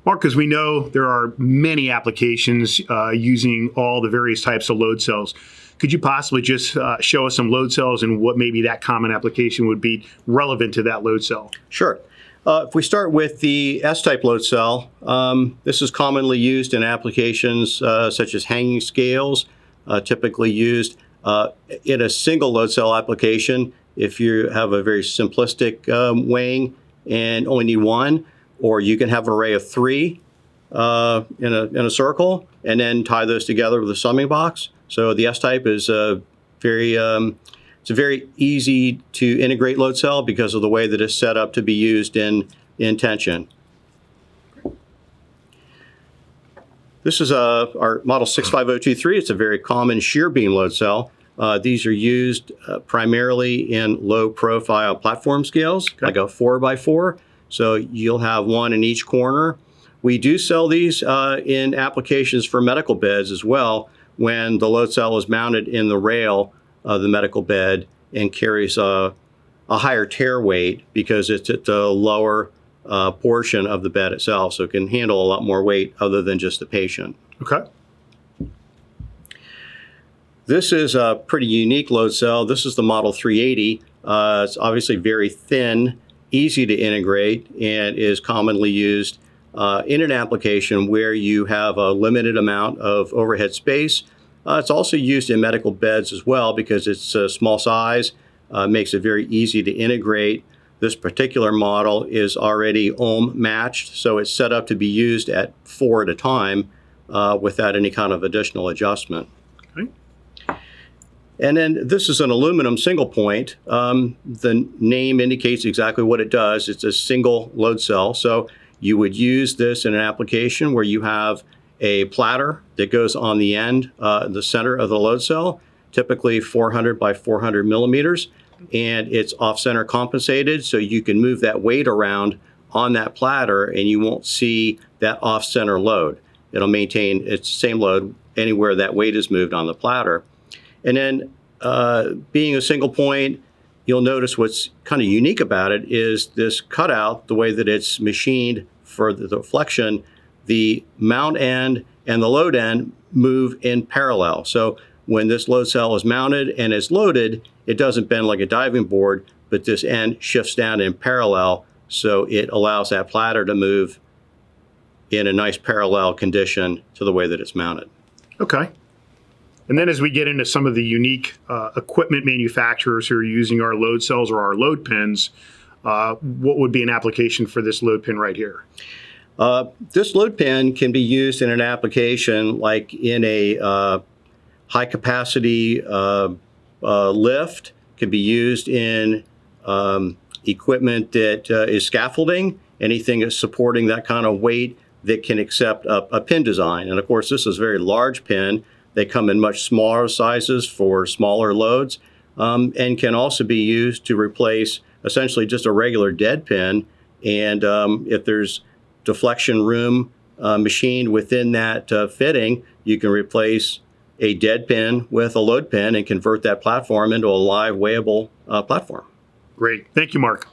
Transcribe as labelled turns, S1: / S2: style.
S1: Mark, as we know, there are many applications using all the various types of load cells. Could you possibly just show us some load cells and what maybe that common application would be relevant to that load cell?
S2: Sure. If we start with the S-type load cell, this is commonly used in applications such as hanging scales, typically used in a single load cell application if you have a very simplistic weighing and only need one, or you can have an array of three in a circle and then tie those together with a summing box. So the S-type is it's a very easy to integrate load cell because of the way that it's set up to be used in tension. This is our model 65023. It's a very common shear beam load cell. These are used primarily in low profile platform scales, like a 4x4. So you'll have one in each corner. We do sell these in applications for medical beds as well, when the load cell is mounted in the rail of the medical bed and carries a higher tear weight because it's at the lower portion of the bed itself, so it can handle a lot more weight other than just the patient.
S1: Okay.
S2: This is a pretty unique load cell. This is the Model 380. It's obviously very thin, easy to integrate, and is commonly used in an application where you have a limited amount of overhead space. It's also used in medical beds as well because it's a small size, makes it very easy to integrate. This particular model is already ohm matched, so it's set up to be used at 4 at a time without any kind of additional adjustment.
S1: Okay.
S2: And then this is an aluminum single point. The name indicates exactly what it does. It's a single load cell. So you would use this in an application where you have a platter that goes on the end, the center of the load cell, typically 400 by 400 millimeters, and it's off-center compensated, so you can move that weight around on that platter and you won't see that off-center load. It'll maintain its same load anywhere that weight is moved on the platter. And then being a single point, you'll notice what's kind of unique about it is this cutout, the way that it's machined for the deflection. The mount end and the load end move in parallel. So when this load cell is mounted and is loaded, it doesn't bend like a diving board, but this end shifts down in parallel, so it allows that platter to move in a nice parallel condition to the way that it's mounted.
S1: Okay. And then as we get into some of the unique equipment manufacturers who are using our load cells or our load pins, what would be an application for this load pin right here?
S2: This load pin can be used in an application like in a high capacity lift, can be used in equipment that is scaffolding, anything that's supporting that kind of weight that can accept a pin design. And of course, this is a very large pin. They come in much smaller sizes for smaller loads, and can also be used to replace essentially just a regular dead pin. And if there's deflection room machined within that fitting, you can replace a dead pin with a load pin and convert that platform into a live weighable platform.
S1: Great. Thank you, Mark.